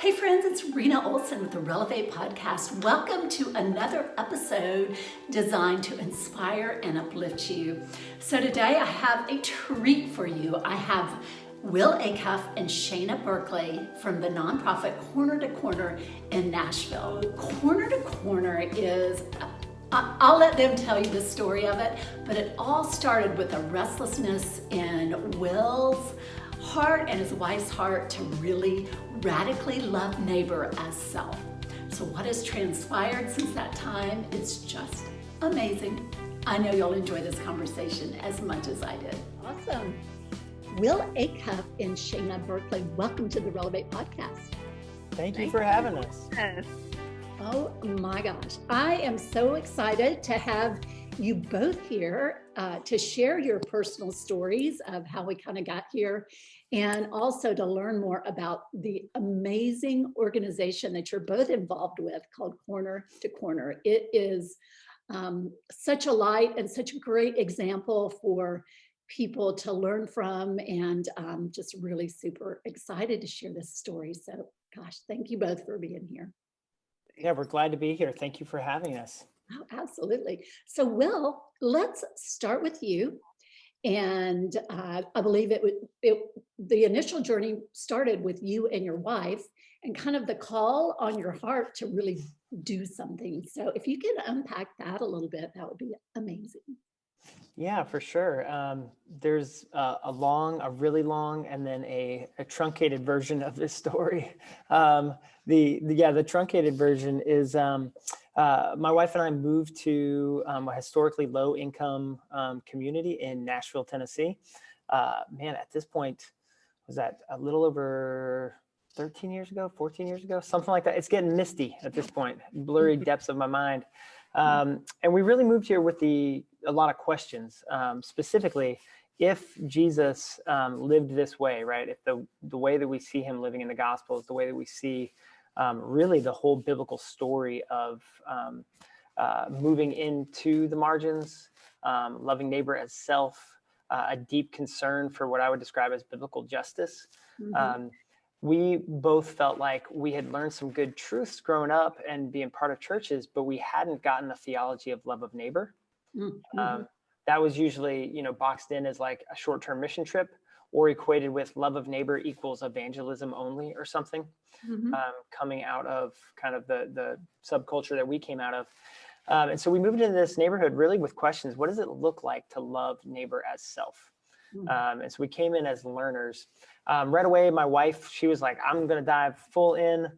Hey friends, it's Rena Olsen with the Relevate Podcast. Welcome to another episode designed to inspire and uplift you. So today I have a treat for you. I have Acuff and Shana Berkeley from the nonprofit Corner to Corner in Nashville. Corner to Corner is I'll let them tell you the story of it, but it all started with a restlessness in Will's heart and his wife's heart to really radically love neighbor as self. So what has transpired since that time? It's just amazing. I know you'll enjoy this conversation as much as I did. Awesome. Acuff and Shana Berkeley, welcome to the Relevate Podcast. Thank you for having us. Oh my gosh. I am so excited to have you both here to share your personal stories of how we kind of got here and also to learn more about the amazing organization that you're both involved with called Corner to Corner. It is such a light and such a great example for people to learn from, and just really super excited to share this story. So gosh, thank you both for being here. Yeah, we're glad to be here. Thank you for having us. Oh, absolutely. So, Will, let's start with you. And I believe the initial journey started with you and your wife and kind of the call on your heart to really do something. So if you could unpack that a little bit, that would be amazing. Yeah, for sure. There's a really long, and then a truncated version of this story. The truncated version is my wife and I moved to a historically low income community in Nashville, Tennessee. At this point, was that a little over 13 years ago, 14 years ago, something like that. It's getting misty at this point, blurry depths of my mind. And we really moved here with a lot of questions, specifically if Jesus lived this way, right? If the way that we see him living in the gospel is the way that we see really the whole biblical story of moving into the margins, loving neighbor as self, a deep concern for what I would describe as biblical justice. Mm-hmm. We both felt like we had learned some good truths growing up and being part of churches, but we hadn't gotten the theology of love of neighbor. Mm-hmm. That was usually, boxed in as like a short-term mission trip or equated with love of neighbor equals evangelism only or something, mm-hmm. Coming out of kind of the subculture that we came out of. And so we moved into this neighborhood really with questions. What does it look like to love neighbor as self? Mm-hmm. And so we came in as learners. Right away, my wife, she was like, I'm going to dive full in.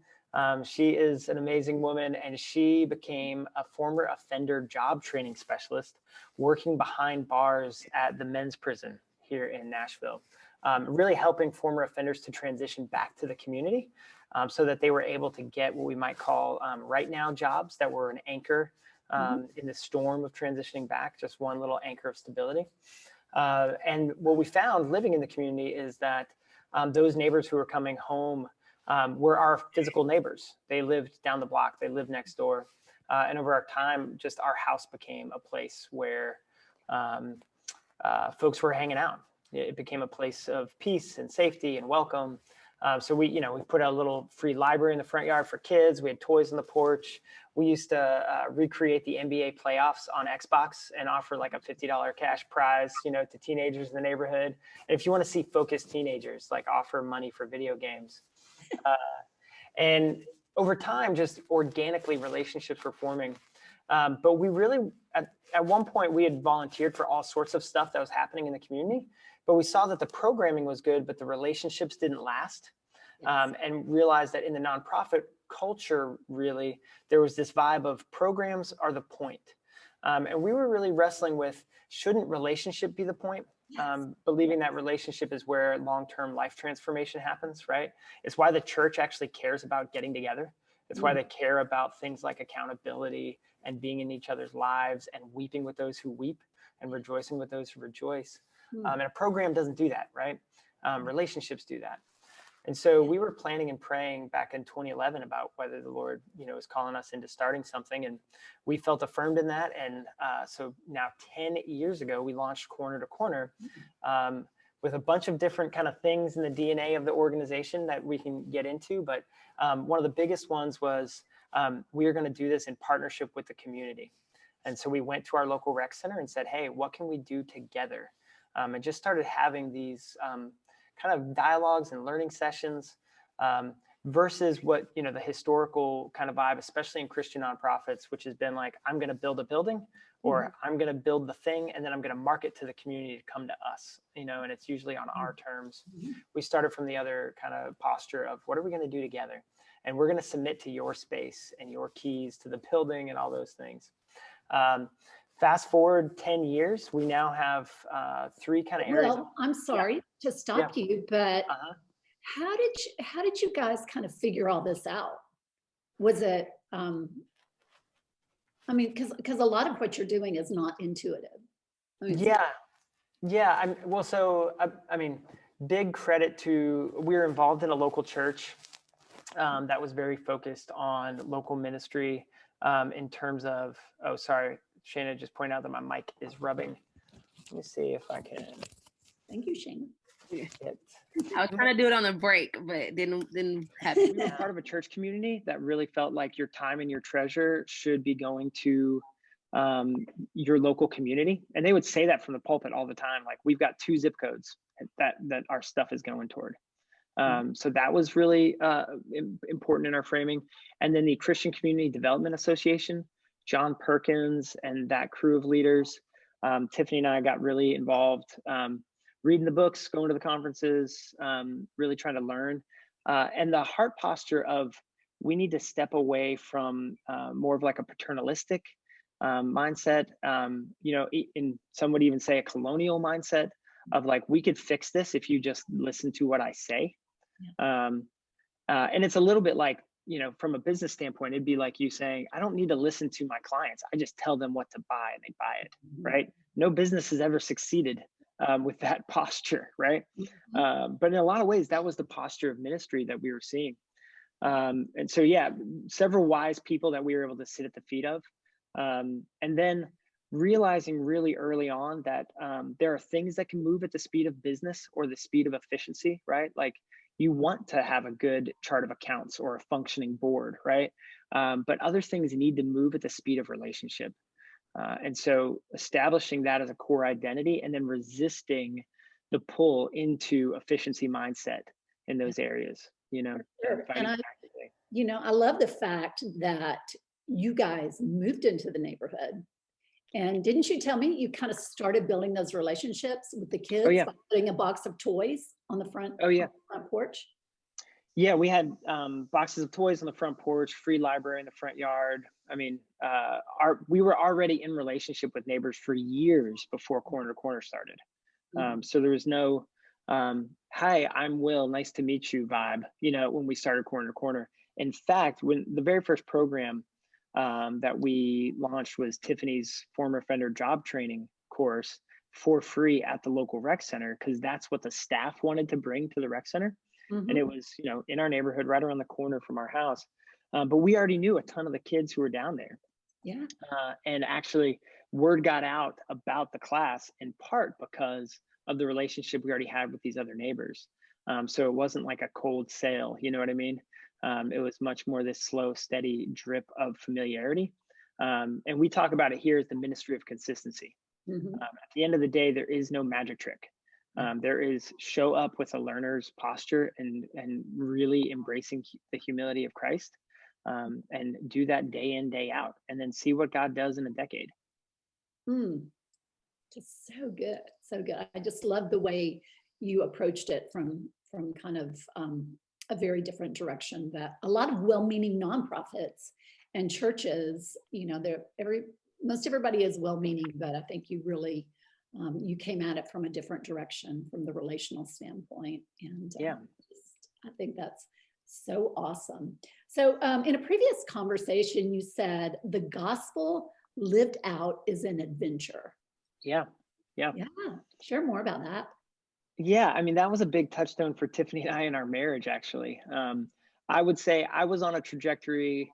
She is an amazing woman, and she became a former offender job training specialist working behind bars at the men's prison here in Nashville, really helping former offenders to transition back to the community so that they were able to get what we might call right now jobs that were an anchor in the storm of transitioning back, just one little anchor of stability. And what we found living in the community is that those neighbors who were coming home were our physical neighbors. They lived down the block, they lived next door. And over our time, just our house became a place where folks were hanging out. It became a place of peace and safety and welcome. So we put a little free library in the front yard for kids. We had toys on the porch. We used to recreate the NBA playoffs on Xbox and offer like a $50 cash prize, to teenagers in the neighborhood. And if you want to see focused teenagers, like offer money for video games. And over time, just organically relationships were forming. But we really, at one point, we had volunteered for all sorts of stuff that was happening in the community. But we saw that the programming was good, but the relationships didn't last. Yes. And realized that in the nonprofit culture, really, there was this vibe of programs are the point. And we were really wrestling with, shouldn't relationship be the point? Yes. Believing that relationship is where long-term life transformation happens, right? It's why the church actually cares about getting together. It's why they care about things like accountability and being in each other's lives and weeping with those who weep and rejoicing with those who rejoice. And a program doesn't do that, right? Relationships do that. And so we were planning and praying back in 2011 about whether the Lord, was calling us into starting something. And we felt affirmed in that. And so now 10 years ago, we launched Corner to Corner with a bunch of different kind of things in the DNA of the organization that we can get into. But one of the biggest ones was we are going to do this in partnership with the community. And so we went to our local rec center and said, hey, what can we do together? And just started having these kind of dialogues and learning sessions versus what, the historical kind of vibe, especially in Christian nonprofits, which has been like, I'm going to build a building, or I'm going to build the thing, and then I'm going to market to the community to come to us, and it's usually on our terms. We started from the other kind of posture of what are we going to do together? And we're going to submit to your space and your keys to the building and all those things. Fast forward 10 years, we now have 3 kind of areas. Well, I'm sorry to stop you, but how did you guys kind of figure all this out? Was it, because a lot of what you're doing is not intuitive. Big credit to, we were involved in a local church that was very focused on local ministry in terms of, Shaina just pointed out that my mic is rubbing. Let me see if I can. Thank you, Shaina. I was trying to do it on a break, but didn't happen. We were part of a church community that really felt like your time and your treasure should be going to your local community. And they would say that from the pulpit all the time. Like, we've got 2 zip codes that our stuff is going toward. So that was really important in our framing. And then the Christian Community Development Association, John Perkins and that crew of leaders, Tiffany and I got really involved, reading the books, going to the conferences, really trying to learn. And the heart posture of, we need to step away from more of like a paternalistic mindset, and some would even say a colonial mindset of like, we could fix this if you just listen to what I say. And it's a little bit like, from a business standpoint, it'd be like you saying, I don't need to listen to my clients. I just tell them what to buy and they buy it, right? No business has ever succeeded with that posture, right? But in a lot of ways, that was the posture of ministry that we were seeing. And so, several wise people that we were able to sit at the feet of. And then realizing really early on that there are things that can move at the speed of business or the speed of efficiency, right? Like, you want to have a good chart of accounts or a functioning board, right? But other things need to move at the speed of relationship. And so establishing that as a core identity and then resisting the pull into efficiency mindset in those areas, Sure. And I love the fact that you guys moved into the neighborhood. And didn't you tell me you kind of started building those relationships with the kids by putting a box of toys on the front, front porch? Yeah, we had boxes of toys on the front porch, free library in the front yard. I mean, we were already in relationship with neighbors for years before Corner to Corner started. So there was no, hi, I'm Will, nice to meet you vibe, when we started Corner to Corner. In fact, when the very first program that we launched was Tiffany's former offender job training course for free at the local rec center, because that's what the staff wanted to bring to the rec center. And it was, in our neighborhood, right around the corner from our house. But we already knew a ton of the kids who were down there. And actually, word got out about the class in part because of the relationship we already had with these other neighbors. So it wasn't like a cold sale, you know what I mean? It was much more this slow, steady drip of familiarity. And we talk about it here as the ministry of consistency. At the end of the day, there is no magic trick. There is show up with a learner's posture and really embracing the humility of Christ, and do that day in, day out, and then see what God does in a decade. Just so good. So good. I just love the way you approached it from kind of a very different direction that a lot of well-meaning nonprofits and churches, most everybody is well-meaning, but I think you really, you came at it from a different direction, from the relational standpoint. And I think that's so awesome. So in a previous conversation, you said the gospel lived out is an adventure. Yeah. Share more about that. Yeah, I mean, that was a big touchstone for Tiffany and I in our marriage, actually. I would say I was on a trajectory.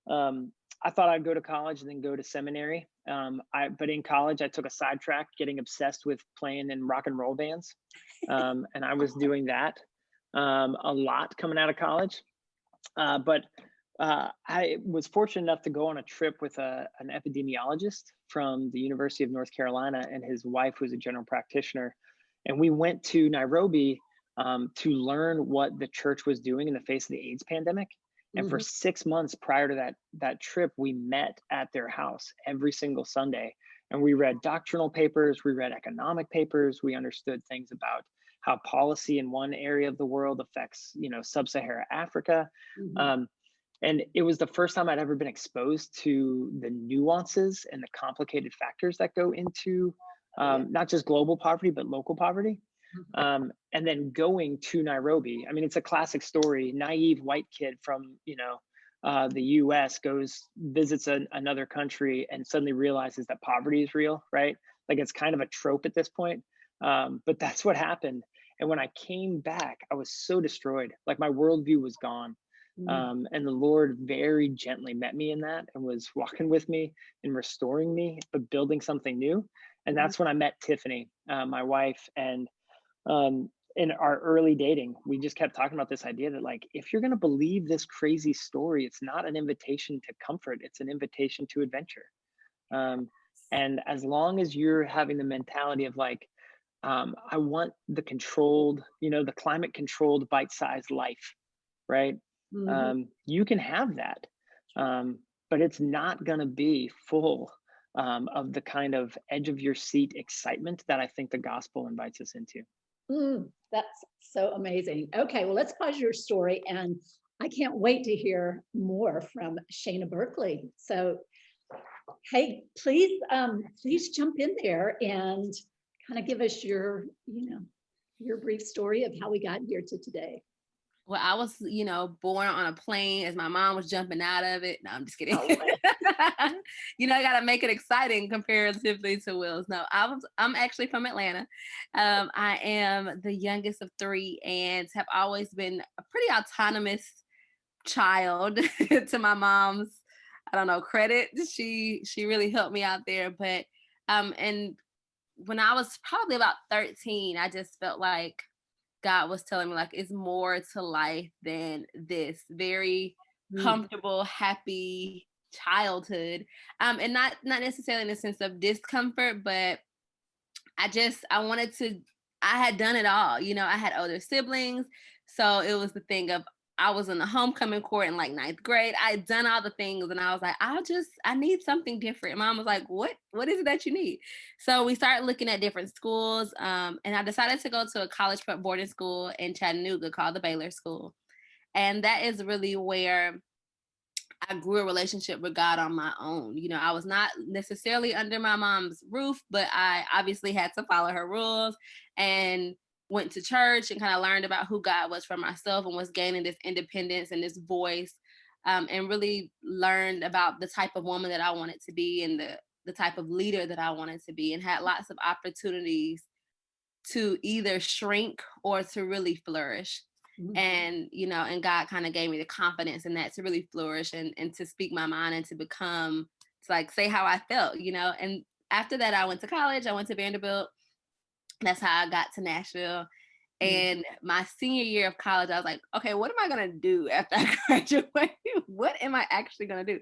I thought I'd go to college and then go to seminary. But in college, I took a sidetrack, getting obsessed with playing in rock and roll bands. And I was doing that a lot coming out of college. But I was fortunate enough to go on a trip with an epidemiologist from the University of North Carolina and his wife, who's a general practitioner. And we went to Nairobi to learn what the church was doing in the face of the AIDS pandemic. And for 6 months prior to that trip, we met at their house every single Sunday. And we read doctrinal papers, we read economic papers, we understood things about how policy in one area of the world affects, sub-Saharan Africa. And it was the first time I'd ever been exposed to the nuances and the complicated factors that go into not just global poverty, but local poverty. And then going to Nairobi, I mean, it's a classic story. Naive white kid from, the US visits another country and suddenly realizes that poverty is real, right? Like it's kind of a trope at this point. But that's what happened. And when I came back, I was so destroyed. Like my worldview was gone. And the Lord very gently met me in that and was walking with me and restoring me, but building something new. And that's when I met Tiffany, my wife. And in our early dating, we just kept talking about this idea that like, if you're going to believe this crazy story, it's not an invitation to comfort, it's an invitation to adventure. And as long as you're having the mentality of like, I want the controlled, the climate controlled bite-sized life, right? You can have that, but it's not going to be full of the kind of edge of your seat excitement that I think the gospel invites us into. That's so amazing. Okay, well, let's pause your story, and I can't wait to hear more from Shaina Berkeley. So, hey, please jump in there and kind of give us your brief story of how we got here to today. Well, I was, born on a plane as my mom was jumping out of it. No, I'm just kidding. I got to make it exciting comparatively to Will's. No, I'm actually from Atlanta. I am the youngest of three and have always been a pretty autonomous child to my mom's, credit. She really helped me out there. But, and when I was probably about 13, I just felt like God was telling me like it's more to life than this very comfortable, happy childhood. And not necessarily in the sense of discomfort, but I had done it all. I had older siblings. So it was the thing of I was in the homecoming court in like 9th grade. I had done all the things and I was like, I need something different. Mom was like, what is it that you need? So we started looking at different schools. And I decided to go to a college prep boarding school in Chattanooga called the Baylor School. And that is really where I grew a relationship with God on my own. I was not necessarily under my mom's roof, but I obviously had to follow her rules and went to church and kind of learned about who God was for myself and was gaining this independence and this voice, and really learned about the type of woman that I wanted to be and the type of leader that I wanted to be, and had lots of opportunities to either shrink or to really flourish. And, and God kind of gave me the confidence in that to really flourish and to speak my mind and to like say how I felt, and after that I went to college, I went to Vanderbilt. That's how I got to Nashville. And my senior year of college, I was like, okay, what am I going to do after I graduate? What am I actually going to do?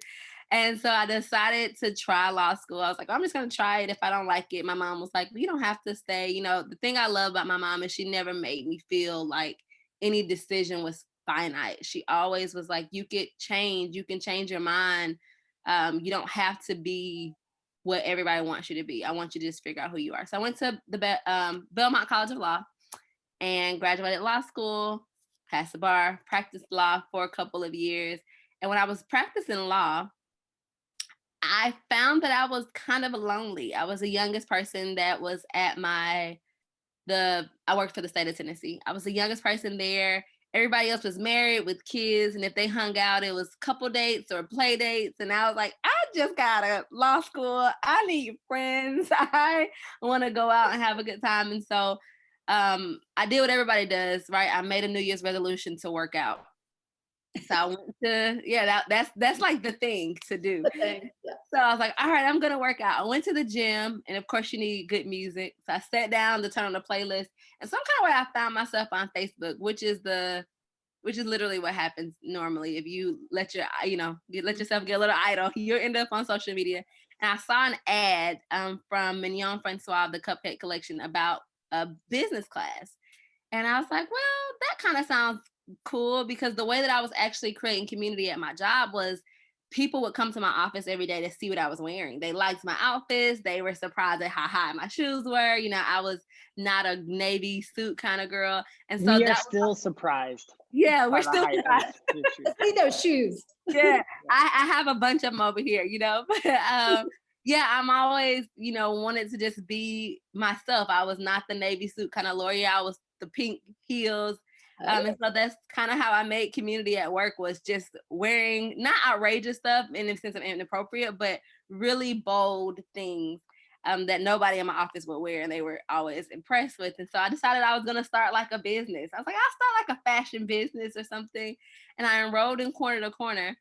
And so I decided to try law school. I was like, I'm just going to try it. If I don't like it, my mom was like, you don't have to stay. The thing I love about my mom is she never made me feel like any decision was finite. She always was like, you can change your mind. You don't have to be what everybody wants you to be. I want you to just figure out who you are. So I went to the Belmont College of Law and graduated law school, passed the bar, practiced law for a couple of years. And when I was practicing law, I found that I was kind of lonely. I was the youngest person that was at I worked for the state of Tennessee. I was the youngest person there. Everybody else was married with kids. And if they hung out, it was couple dates or play dates. And I was like, I just got a law school. I need friends. I want to go out and have a good time. And so I did what everybody does, right? I made a New Year's resolution to work out. So I went to, that's like the thing to do. Yeah. So I was like, all right, I'm going to work out. I went to the gym, and of course you need good music. So I sat down to turn on the playlist, and some kind of way I found myself on Facebook, which is literally what happens normally. If you let yourself get a little idle, you'll end up on social media. And I saw an ad from Mignon Francois, the Cupcake Collection, about a business class. And I was like, well, that kind of sounds cool, because the way that I was actually creating community at my job was people would come to my office every day to see what I was wearing. They liked my outfits. They were surprised at how high my shoes were. I was not a navy suit kind of girl. And so we are still surprised. Yeah, we're still surprised. See those shoes. Yeah, I have a bunch of them over here, but yeah, I'm always, wanted to just be myself. I was not the navy suit kind of lawyer. I was the pink heels. And so that's kind of how I made community at work, was just wearing not outrageous stuff in the sense of inappropriate, but really bold things that nobody in my office would wear, and they were always impressed with. And so I decided I was going to start like a business. I was like, I'll start like a fashion business or something. And I enrolled in Corner to Corner.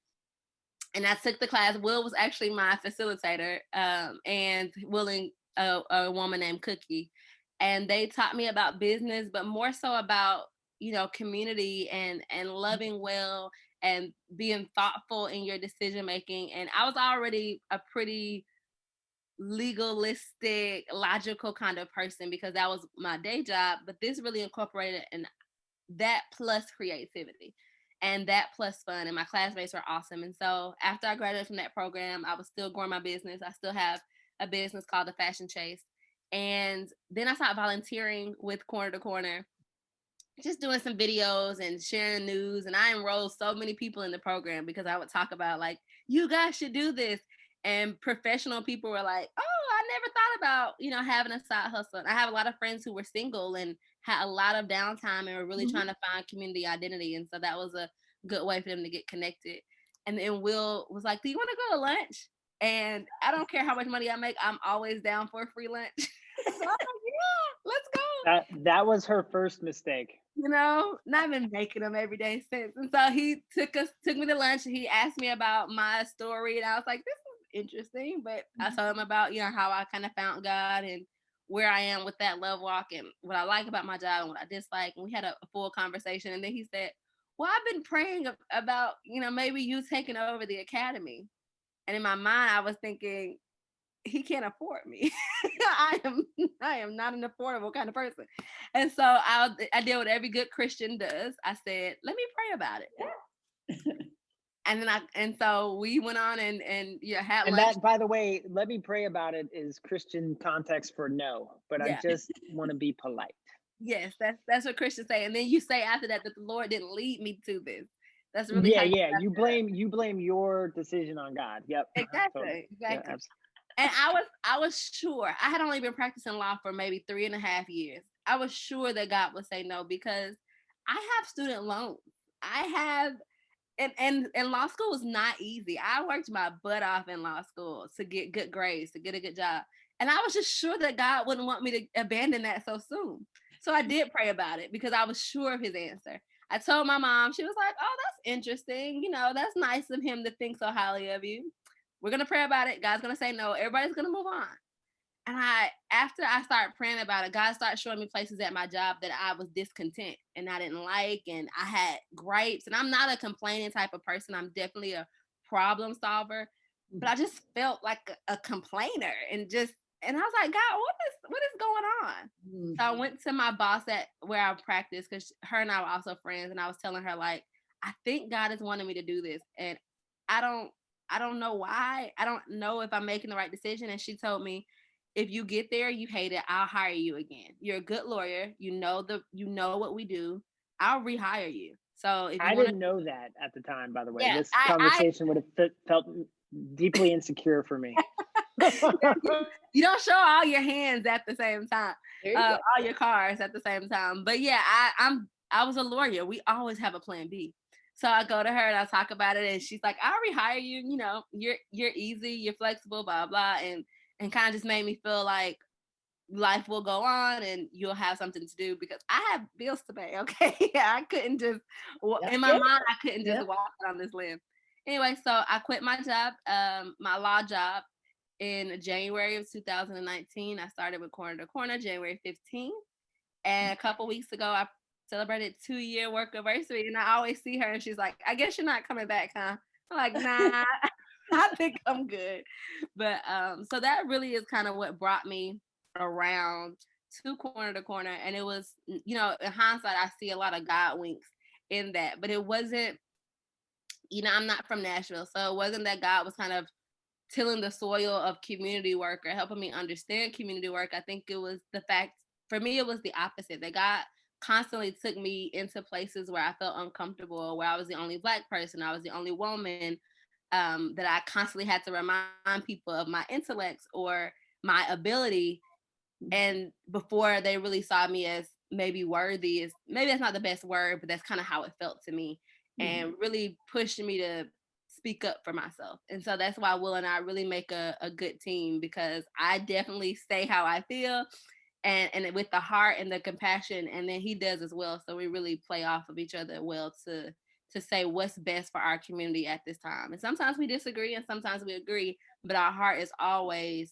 And I took the class. Will was actually my facilitator, and Will and a woman named Cookie. And they taught me about business, but more so about, community and loving well and being thoughtful in your decision making. And I was already a pretty legalistic, logical kind of person, because that was my day job. But this really incorporated that plus creativity and that plus fun. And my classmates were awesome. And so after I graduated from that program, I was still growing my business. I still have a business called The Fashion Chase. And then I started volunteering with Corner to Corner, just doing some videos and sharing news. And I enrolled so many people in the program because I would talk about, like, you guys should do this. And professional people were like, oh, I never thought about, having a side hustle. And I have a lot of friends who were single and had a lot of downtime and were really trying to find community identity. And so that was a good way for them to get connected. And then Will was like, do you want to go to lunch? And I don't care how much money I make, I'm always down for a free lunch. So I'm like, yeah, let's go. That was her first mistake. And I've been making them every day since. And so he took me to lunch. He asked me about my story, and I was like, this is interesting. But I told him about, how I kind of found God and where I am with that love walk and what I like about my job and what I dislike. And we had a full conversation. And then he said, well, I've been praying about, maybe you taking over the academy. And in my mind, I was thinking, he can't afford me. I am not an affordable kind of person. And so I did what every good Christian does. I said, let me pray about it. Yeah. And so we went on and had lunch. And that, by the way, let me pray about it is Christian context for no, but yeah. I just want to be polite. Yes, that's what Christians say. And then you say after that the Lord didn't lead me to this. That's really You blame your decision on God. Yep. Exactly. Totally. Exactly. Yeah, and I was sure. I had only been practicing law for maybe 3.5 years. I was sure that God would say no, because I have student loans. I have, and law school was not easy. I worked my butt off in law school to get good grades, to get a good job. And I was just sure that God wouldn't want me to abandon that so soon. So I did pray about it because I was sure of his answer. I told my mom. She was like, oh, that's interesting. That's nice of him to think so highly of you. We're going to pray about it. God's going to say no. Everybody's going to move on. And after I started praying about it, God started showing me places at my job that I was discontent and I didn't like, and I had gripes. And I'm not a complaining type of person. I'm definitely a problem solver. But I just felt like a complainer and I was like, God, what is going on? Mm-hmm. So I went to my boss at where I practiced, because her and I were also friends. And I was telling her, like, I think God is wanting me to do this. And I don't know why. I don't know if I'm making the right decision. And she told me, if you get there, you hate it, I'll hire you again. You're a good lawyer. You know what we do. I'll rehire you. So if you didn't know that at the time, by the way. Yeah, this conversation would have felt deeply insecure for me. You don't show all your hands at the same time, all your cards at the same time. But yeah, I was a lawyer. We always have a plan B. So I go to her and I talk about it, and she's like, I'll rehire you. You're easy, you're flexible, blah, blah. And kind of just made me feel like life will go on and you'll have something to do, because I have bills to pay. Okay. I couldn't just, in my mind, I couldn't just walk out on this limb. Anyway, so I quit my job, my law job, in January of 2019. I started with Corner to Corner, January 15th. And a couple weeks ago, I celebrated 2-year work anniversary. And I always see her and she's like, I guess you're not coming back, huh? I'm like, nah, I think I'm good. But so that really is kind of what brought me around to Corner to Corner. And it was, in hindsight, I see a lot of God winks in that. But it wasn't, I'm not from Nashville. So it wasn't that God was kind of tilling the soil of community work or helping me understand community work. I think it was the fact, for me, it was the opposite. That God constantly took me into places where I felt uncomfortable, where I was the only Black person, I was the only woman, that I constantly had to remind people of my intellects or my ability. And before they really saw me as maybe worthy, maybe that's not the best word, but that's kind of how it felt to me, and really pushed me to speak up for myself. And so that's why Will and I really make a good team, because I definitely say how I feel, and with the heart and the compassion, and then he does as well. So we really play off of each other well to say what's best for our community at this time. And sometimes we disagree and sometimes we agree, but our heart is always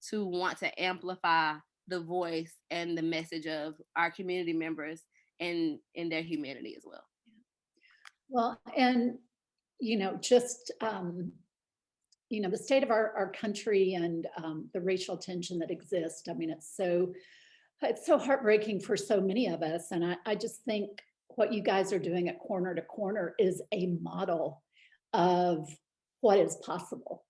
to want to amplify the voice and the message of our community members and in their humanity as well. Well, and just the state of our country and the racial tension that exists. I mean, it's so heartbreaking for so many of us. And I just think what you guys are doing at Corner to Corner is a model of what is possible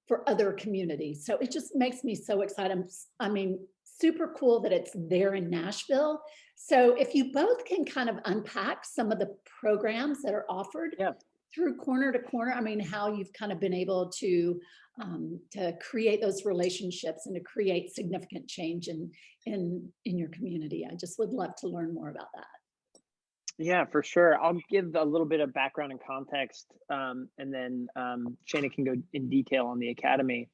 for other communities. So it just makes me so excited. I mean, super cool that it's there in Nashville. So if you both can kind of unpack some of the programs that are offered through Corner to Corner, I mean, how you've kind of been able to create those relationships and to create significant change in your community. I just would love to learn more about that. Yeah, for sure. I'll give a little bit of background and context, and then Shaina can go in detail on the academy.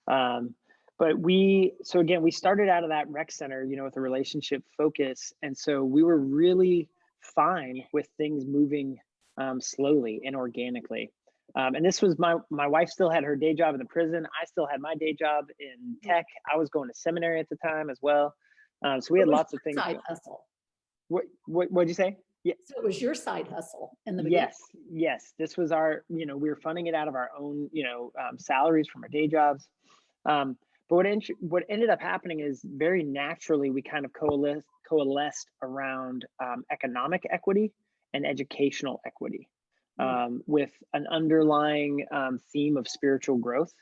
But we started out of that rec center, with a relationship focus. And so we were really fine with things moving slowly and organically. And this was my wife still had her day job in the prison. I still had my day job in tech. I was going to seminary at the time as well. So we had lots of things. Side hustle. What'd you say? Yeah. So it was your side hustle in the beginning. Yes. This was our, we were funding it out of our own, salaries from our day jobs. But what ended up happening is very naturally we kind of coalesced around economic equity and educational equity, with an underlying theme of spiritual growth.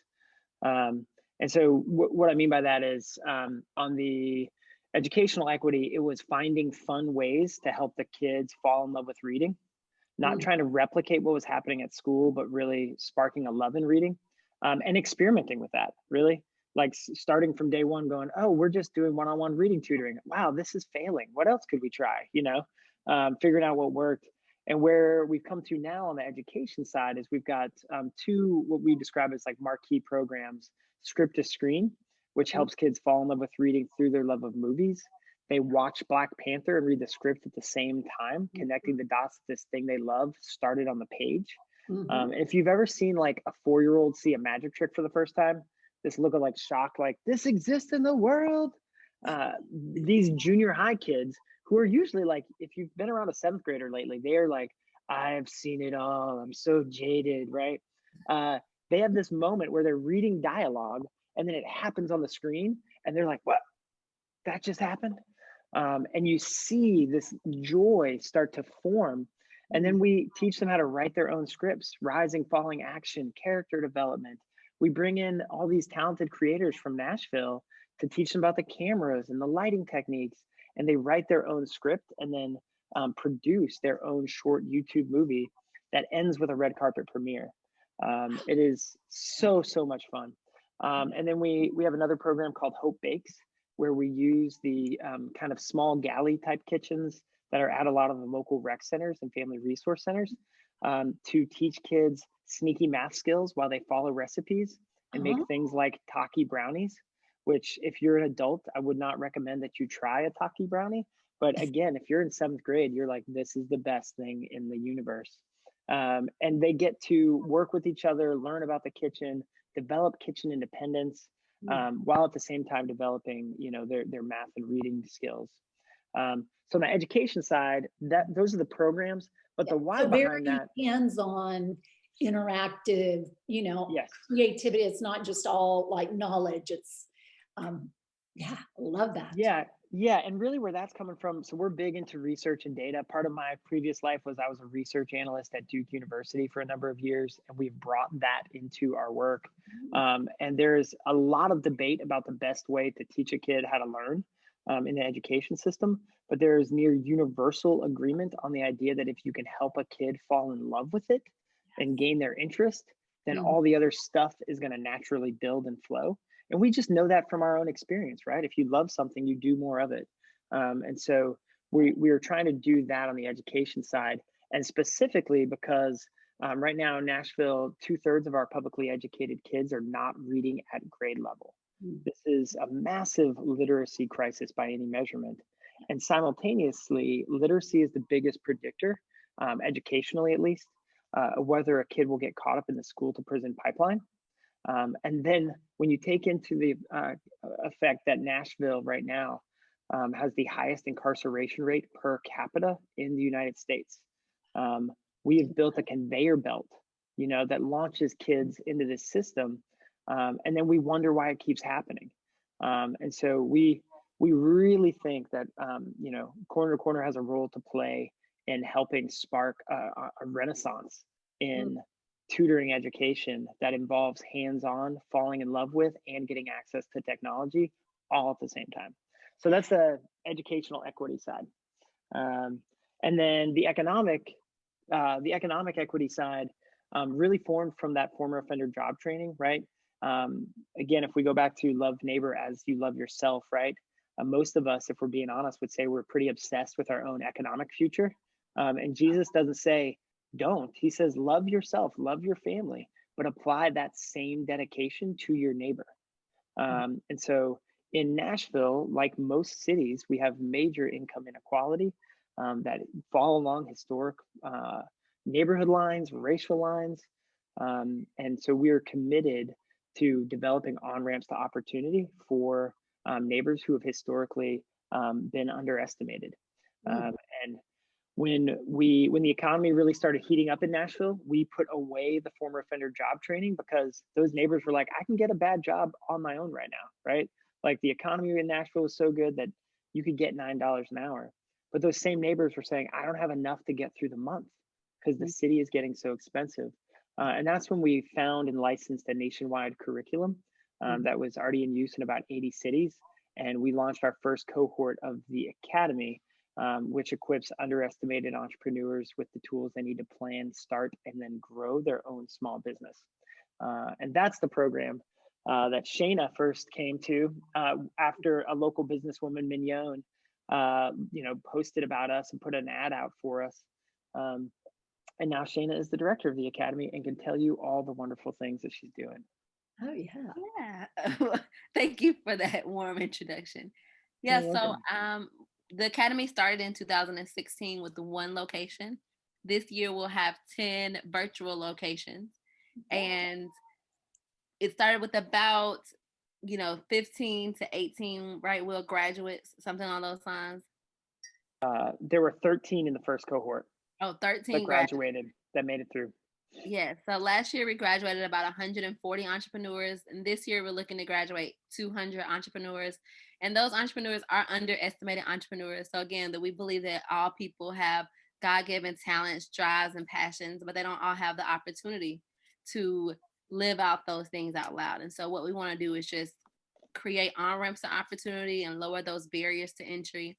And so what I mean by that is on the educational equity, it was finding fun ways to help the kids fall in love with reading, not trying to replicate what was happening at school, but really sparking a love in reading, and experimenting with that, really. Like starting from day one going, oh, we're just doing one-on-one reading tutoring. Wow, this is failing. What else could we try? Figuring out what worked. And where we've come to now on the education side is we've got two, what we describe as like marquee programs, Script to Screen, which helps kids fall in love with reading through their love of movies. They watch Black Panther and read the script at the same time, connecting the dots to this thing they love started on the page. And if you've ever seen like a 4-year-old see a magic trick for the first time, this look of like shock, like this exists in the world. These junior high kids who are usually like, if you've been around a 7th grader lately, they're like, I have seen it all. I'm so jaded, right? They have this moment where they're reading dialogue and then it happens on the screen and they're like, what? That just happened? And you see this joy start to form. And then we teach them how to write their own scripts, rising, falling action, character development. We bring in all these talented creators from Nashville to teach them about the cameras and the lighting techniques, and they write their own script and then produce their own short YouTube movie that ends with a red carpet premiere. It is so much fun. And then we have another program called Hope Bakes, where we use the kind of small galley type kitchens that are at a lot of the local rec centers and family resource centers to teach kids sneaky math skills while they follow recipes and make things like Taki brownies, which if you're an adult, I would not recommend that you try a Taki brownie. But again, if you're in 7th grade, you're like, this is the best thing in the universe. And they get to work with each other, learn about the kitchen, develop kitchen independence, while at the same time developing, their math and reading skills. So on the education side, those are the programs, but the why so behind very that, hands-on, interactive, yes, creativity. It's not just all like knowledge. It's, yeah, I love that. yeah, and really where that's coming from. So we're big into research and data. Part of my previous life was I was a research analyst at Duke University for a number of years, and we've brought that into our work. And there's a lot of debate about the best way to teach a kid how to learn in the education system, but there is near universal agreement on the idea that if you can help a kid fall in love with it and gain their interest, then all the other stuff is going to naturally build and flow. And we just know that from our own experience, right? If you love something, you do more of it. And so we are trying to do that on the education side, and specifically because right now in Nashville, 2/3 of our publicly educated kids are not reading at grade level. This is a massive literacy crisis by any measurement. And simultaneously, literacy is the biggest predictor, educationally at least, whether a kid will get caught up in the school to prison pipeline. And then when you take into the effect that Nashville right now has the highest incarceration rate per capita in the United States, we have built a conveyor belt, that launches kids into this system. And then we wonder why it keeps happening. And so we really think that, Corner to Corner has a role to play in helping spark a renaissance in tutoring education that involves hands-on, falling in love with, and getting access to technology all at the same time. So that's the educational equity side. And then the economic equity side really formed from that former offender job training, right? Again, if we go back to love neighbor as you love yourself, right? Most of us, if we're being honest, would say we're pretty obsessed with our own economic future. And Jesus doesn't say, don't. He says, love yourself, love your family, but apply that same dedication to your neighbor. And so in Nashville, like most cities, we have major income inequality that fall along historic neighborhood lines, racial lines. And so we are committed to developing on-ramps to opportunity for neighbors who have historically been underestimated. And when the economy really started heating up in Nashville, we put away the former offender job training because those neighbors were like, I can get a bad job on my own right now, right? Like the economy in Nashville was so good that you could get $9 an hour. But those same neighbors were saying, I don't have enough to get through the month because the city is getting so expensive. And that's when we found and licensed a nationwide curriculum that was already in use in about 80 cities. And we launched our first cohort of the Academy, which equips underestimated entrepreneurs with the tools they need to plan, start, and then grow their own small business. And that's the program that Shaina first came to after a local businesswoman, Mignon, posted about us and put an ad out for us. And now Shaina is the director of the Academy and can tell you all the wonderful things that she's doing. Oh, yeah. Yeah. Thank you for that warm introduction. Yeah. So the Academy started in 2016 with the one location. This year we'll have 10 virtual locations. And it started with about, 15 to 18, right, Will, graduates, something on those lines. There were 13 in the first cohort. Oh, 13 that graduated, that made it through. Yeah. So last year we graduated about 140 entrepreneurs. And this year we're looking to graduate 200 entrepreneurs. And those entrepreneurs are underestimated entrepreneurs. So again, that we believe that all people have God-given talents, drives, and passions, but they don't all have the opportunity to live out those things out loud. And so what we want to do is just create on-ramps to opportunity and lower those barriers to entry.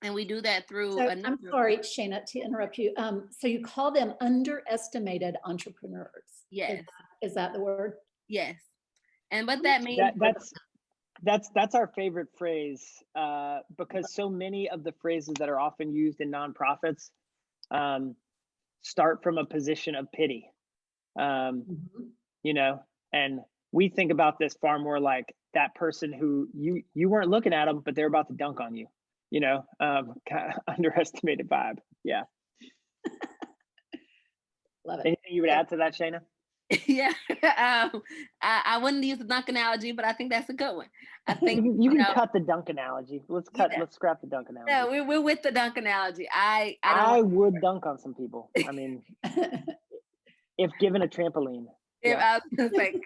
And we do that through. So, I'm sorry, Shaina, to interrupt you. So you call them underestimated entrepreneurs. Yes. Is that the word? Yes. And what that means. That's our favorite phrase because so many of the phrases that are often used in nonprofits start from a position of pity. And we think about this far more like that person who you weren't looking at them, but they're about to dunk on you, kind of underestimated vibe. Yeah. Love it. Anything you would add to that, Shaina? Yeah. I wouldn't use the dunk analogy, but I think that's a good one. I think you can cut the dunk analogy. Let's scrap the dunk analogy. Yeah, we're with the dunk analogy. I would dunk on some people. I mean, if given a trampoline. If I was gonna say,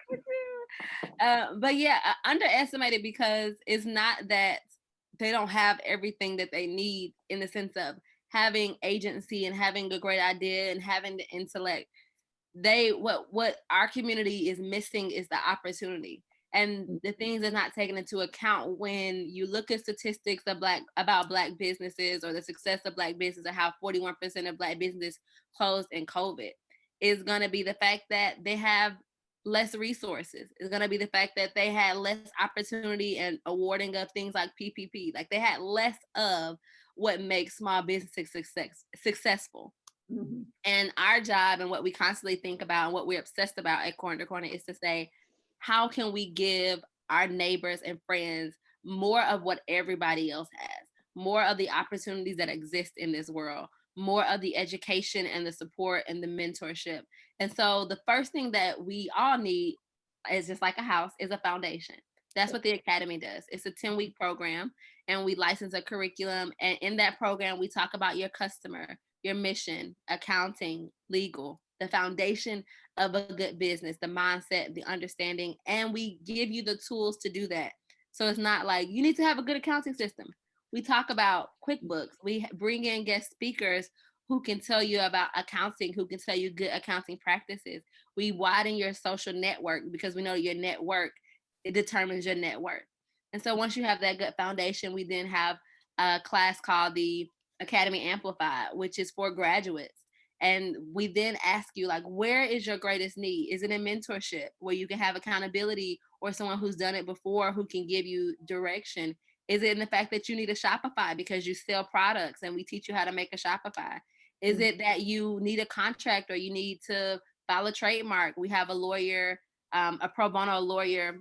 but yeah, underestimated because it's not that they don't have everything that they need in the sense of having agency and having a great idea and having the intellect. What our community is missing is the opportunity and the things that's not taken into account when you look at statistics about Black businesses or the success of Black business or how 41% of Black businesses closed in COVID is going to be the fact that they have less resources. It's going to be the fact that they had less opportunity and awarding of things like PPP. Like they had less of what makes small businesses successful. Mm-hmm. And our job and what we constantly think about and what we're obsessed about at Corner to Corner is to say, how can we give our neighbors and friends more of what everybody else has, more of the opportunities that exist in this world, more of the education and the support and the mentorship. And so the first thing that we all need is just like a house, is a foundation. That's what the Academy does. It's a 10-week program and we license a curriculum. And in that program, we talk about your customer, your mission, accounting, legal, the foundation of a good business, the mindset, the understanding, and we give you the tools to do that. So it's not like you need to have a good accounting system. We talk about QuickBooks. We bring in guest speakers who can tell you about accounting, who can tell you good accounting practices. We widen your social network because we know your network, it determines your net worth. And so once you have that good foundation, we then have a class called the Academy Amplified, which is for graduates. And we then ask you, like, where is your greatest need? Is it in mentorship where you can have accountability or someone who's done it before who can give you direction? Is it in the fact that you need a Shopify because you sell products and we teach you how to make a Shopify? Is it that you need a contract or you need to file a trademark? We have a lawyer, a pro bono lawyer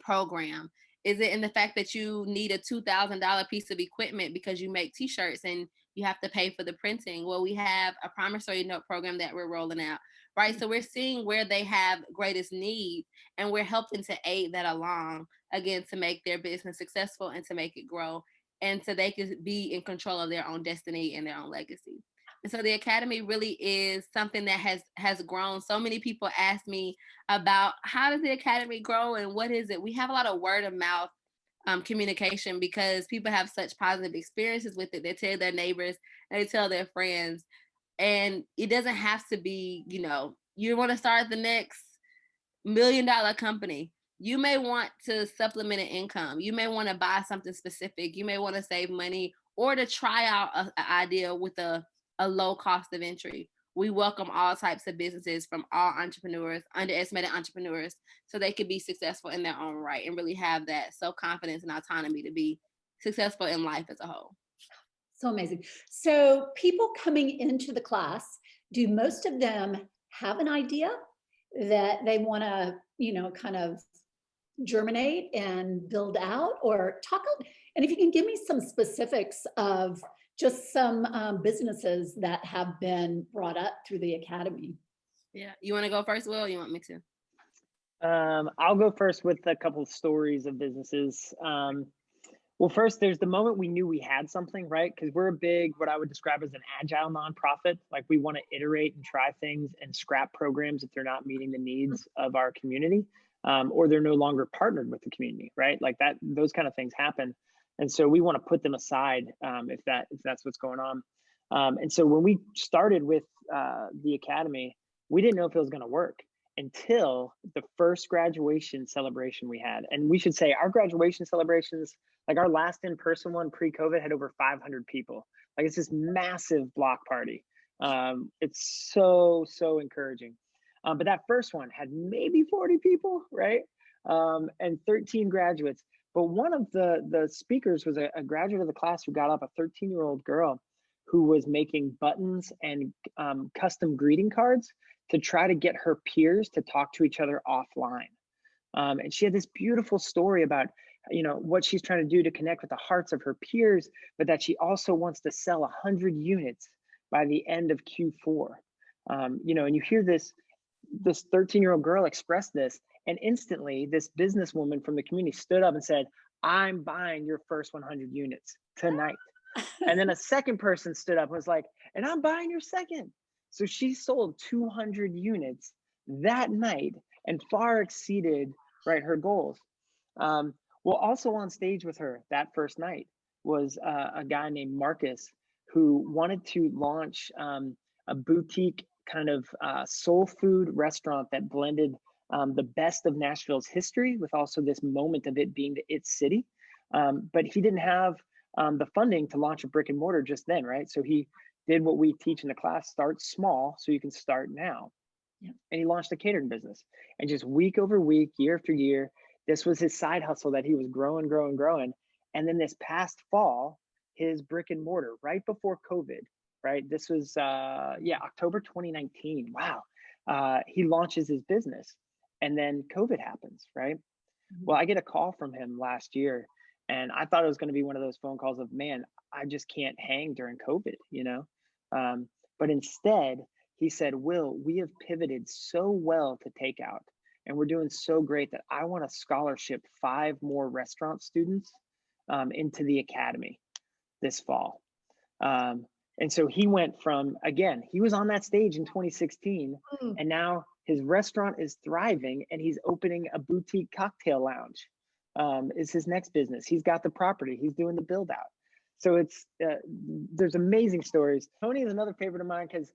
program. Is it in the fact that you need a $2,000 piece of equipment because you make t-shirts and you have to pay for the printing? Well, we have a promissory note program that we're rolling out, right? So we're seeing where they have greatest need and we're helping to aid that along, again, to make their business successful and to make it grow and so they can be in control of their own destiny and their own legacy. And so the Academy really is something that has grown. So many people ask me about how does the Academy grow and what is it? We have a lot of word of mouth communication because people have such positive experiences with it. They tell their neighbors, they tell their friends, and it doesn't have to be, you want to start the next $1 million company. You may want to supplement an income. You may want to buy something specific. You may want to save money or to try out an idea with a low cost of entry. We welcome all types of businesses from all entrepreneurs, underestimated entrepreneurs, so they could be successful in their own right and really have that self-confidence and autonomy to be successful in life as a whole. So amazing. So people coming into the class, do most of them have an idea that they want to, kind of germinate and build out, or talk? And if you can give me some specifics of just some businesses that have been brought up through the Academy. Yeah. You want to go first, Will, or you want me to? I'll go first with a couple of stories of businesses. Well, first, there's the moment we knew we had something, right? Because we're a big, what I would describe as an agile nonprofit. Like we want to iterate and try things and scrap programs if they're not meeting the needs of our community, or they're no longer partnered with the community, right? Like that, those kind of things happen. And so we want to put them aside if that's what's going on. And so when we started with the Academy, we didn't know if it was going to work until the first graduation celebration we had. And we should say our graduation celebrations, like our last in-person one pre-COVID, had over 500 people. Like it's this massive block party. It's so encouraging. But that first one had maybe 40 people, right? And 13 graduates. But one of the speakers was a graduate of the class who got up, a 13-year-old girl who was making buttons and custom greeting cards to try to get her peers to talk to each other offline. And she had this beautiful story about, what she's trying to do to connect with the hearts of her peers, but that she also wants to sell 100 units by the end of Q4. And you hear this 13-year-old girl express this, and instantly this businesswoman from the community stood up and said, I'm buying your first 100 units tonight. And then a second person stood up and was like, and I'm buying your second. So she sold 200 units that night and far exceeded, right, her goals. Well, also on stage with her that first night was a guy named Marcus, who wanted to launch a boutique kind of soul food restaurant that blended the best of Nashville's history with also this moment of it being the it city. But he didn't have the funding to launch a brick and mortar just then, right? So he did what we teach in the class: start small so you can start now. Yeah. And he launched a catering business. And just week over week, year after year, this was his side hustle that he was growing. And then this past fall, his brick and mortar, right before COVID, right? This was, October 2019. Wow. He launches his business, and then COVID happens, right? Mm-hmm. Well, I get a call from him last year, and I thought it was going to be one of those phone calls of, man, I just can't hang during COVID, but instead he said, Will, we have pivoted so well to takeout, and we're doing so great that I want to scholarship 5 more restaurant students into the academy this fall. And so he went from, again, he was on that stage in 2016, and now his restaurant is thriving, and he's opening a boutique cocktail lounge. Is his next business. He's got the property. He's doing the build out. So it's there's amazing stories. Tony is another favorite of mine because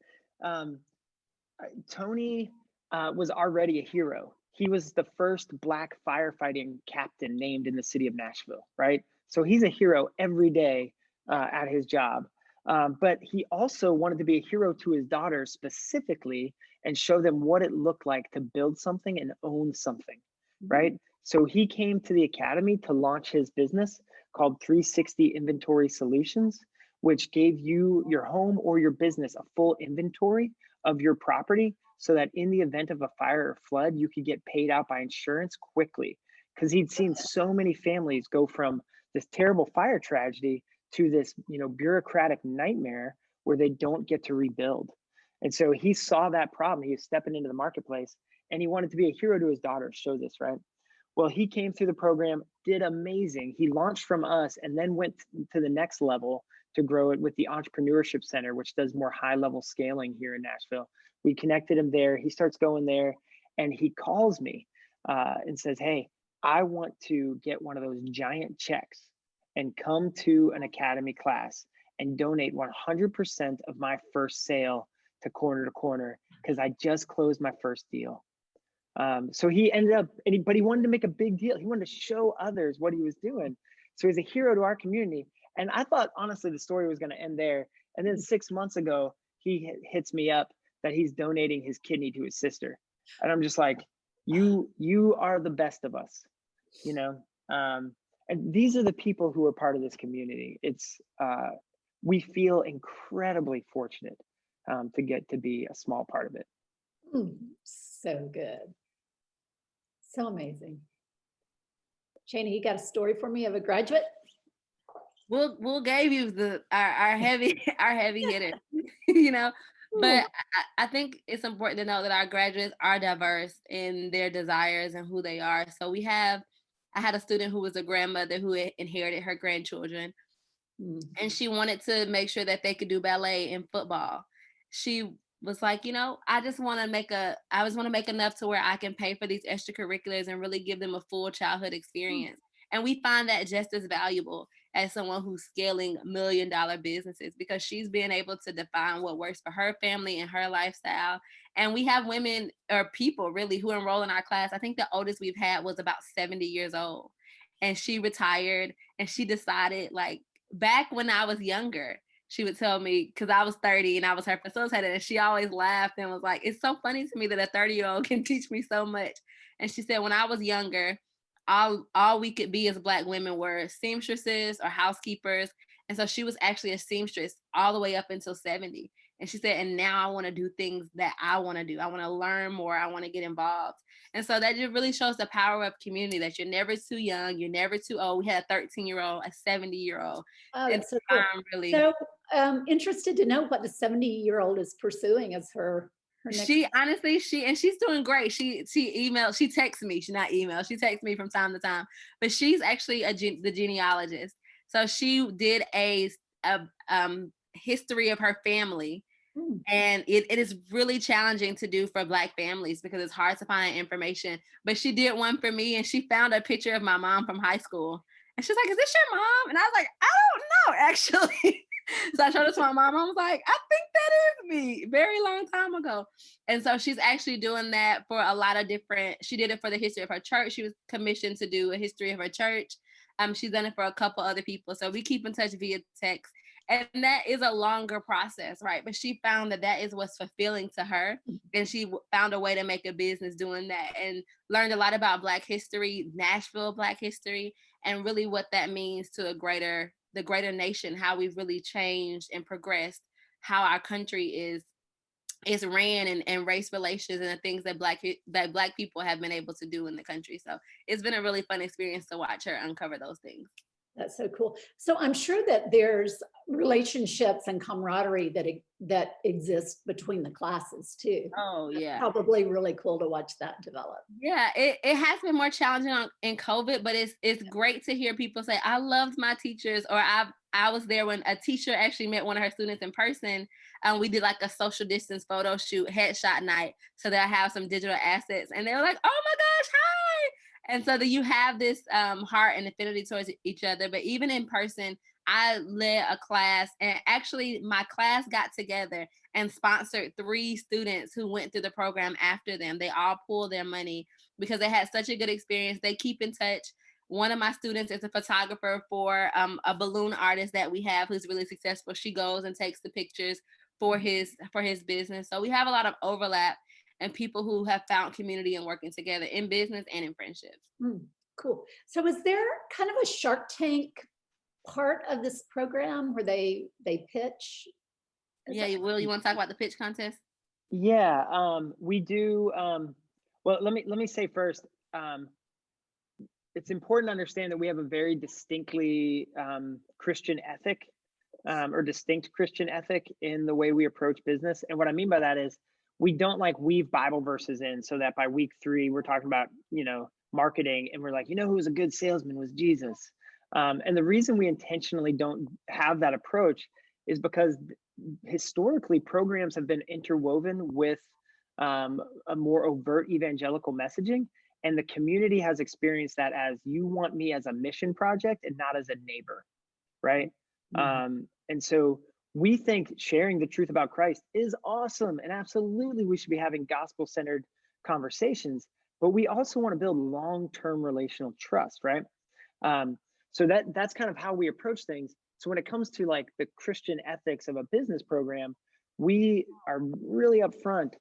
Tony was already a hero. He was the first Black firefighting captain named in the city of Nashville, right? So he's a hero every day at his job. But he also wanted to be a hero to his daughters specifically and show them what it looked like to build something and own something, right? So he came to the academy to launch his business called 360 Inventory Solutions, which gave you, your home or your business, a full inventory of your property so that in the event of a fire or flood, you could get paid out by insurance quickly. Because he'd seen so many families go from this terrible fire tragedy to this, bureaucratic nightmare where they don't get to rebuild. And so he saw that problem. He was stepping into the marketplace, and he wanted to be a hero to his daughters, show this, right? Well, he came through the program, did amazing. He launched from us and then went to the next level to grow it with the Entrepreneurship Center, which does more high-level scaling here in Nashville. We connected him there. He starts going there, and he calls me and says, hey, I want to get one of those giant checks and come to an academy class and donate 100% of my first sale to Corner to Corner because I just closed my first deal. So he ended up, but he wanted to make a big deal. He wanted to show others what he was doing. So he's a hero to our community. And I thought, honestly, the story was going to end there. And then 6 months ago, he hits me up that he's donating his kidney to his sister. And I'm just like, you are the best of us, and these are the people who are part of this community. It's, we feel incredibly fortunate to get to be a small part of it. So good. So amazing. Shaina, you got a story for me of a graduate? We'll gave you our heavy hitter, but I think it's important to know that our graduates are diverse in their desires and who they are. So I had a student who was a grandmother who inherited her grandchildren, and she wanted to make sure that they could do ballet and football. She was like, I just want to make enough to where I can pay for these extracurriculars and really give them a full childhood experience. And we find that just as valuable as someone who's scaling $1 million businesses, because she's being able to define what works for her family and her lifestyle. And we have women or people really who enroll in our class. I think the oldest we've had was about 70 years old. And she retired, and she decided, like, back when I was younger, she would tell me, because I was 30 and I was her facilitator, and she always laughed and was like, it's so funny to me that a 30-year-old can teach me so much. And she said, when I was younger, all we could be as Black women were seamstresses or housekeepers. And so she was actually a seamstress all the way up until 70. And she said, and now I want to do things that I want to do. I want to learn more. I want to get involved. And so that just really shows the power of community, that you're never too young. You're never too old. We had a 13-year-old, a 70-year-old. Oh, that's so cool. Really. So interested to know what the 70-year-old is pursuing as her next. She's doing great. She texts me. She not email. She texts me from time to time. But she's actually the genealogist. So she did a history of her family. And it is really challenging to do for Black families because it's hard to find information. But she did one for me, and she found a picture of my mom from high school. And she's like, "Is this your mom?" And I was like, "I don't know, actually." So I showed it to my mom. I was like, "I think that is me," very long time ago. And so she's actually doing that for a lot of different. She did it for the history of her church. She was commissioned to do a history of her church. She's done it for a couple other people. So we keep in touch via text. And that is a longer process, right? But she found that is what's fulfilling to her. And she found a way to make a business doing that, and learned a lot about Black history, Nashville Black history, and really what that means to the greater nation, how we've really changed and progressed, how our country is ran, and race relations, and the things that Black people have been able to do in the country. So it's been a really fun experience to watch her uncover those things. That's so cool. So I'm sure that there's relationships and camaraderie that exist between the classes too. Oh yeah. That's probably really cool to watch that develop. Yeah, it has been more challenging in COVID, but it's great to hear people say, "I loved my teachers," or I was there when a teacher actually met one of her students in person. We did like a social distance photo shoot, headshot night, so that I have some digital assets. And they were like, "Oh my gosh, hi!" And so that you have this heart and affinity towards each other. But even in person, I led a class, and actually my class got together and sponsored 3 students who went through the program after them. They all pulled their money because they had such a good experience. They keep in touch. One of my students is a photographer for a balloon artist that we have who's really successful. She goes and takes the pictures for his business. So we have a lot of overlap, and people who have found community and working together in business and in friendships. Cool. So is there kind of a Shark Tank part of this program where they pitch? Will, you want to talk about the pitch contest? Yeah, we do. Well, let me say first, it's important to understand that we have a very distinctly Christian ethic, or distinct Christian ethic in the way we approach business. And what I mean by that is we don't like weave Bible verses in so that by week 3 we're talking about, marketing, and we're like, who was a good salesman was Jesus. And the reason we intentionally don't have that approach is because historically programs have been interwoven with a more overt evangelical messaging, and the community has experienced that as, you want me as a mission project and not as a neighbor, right? And so we think sharing the truth about Christ is awesome, and absolutely we should be having gospel-centered conversations, but we also want to build long-term relational trust, right? So that's kind of how we approach things. So when it comes to like the Christian ethics of a business program, we are really upfront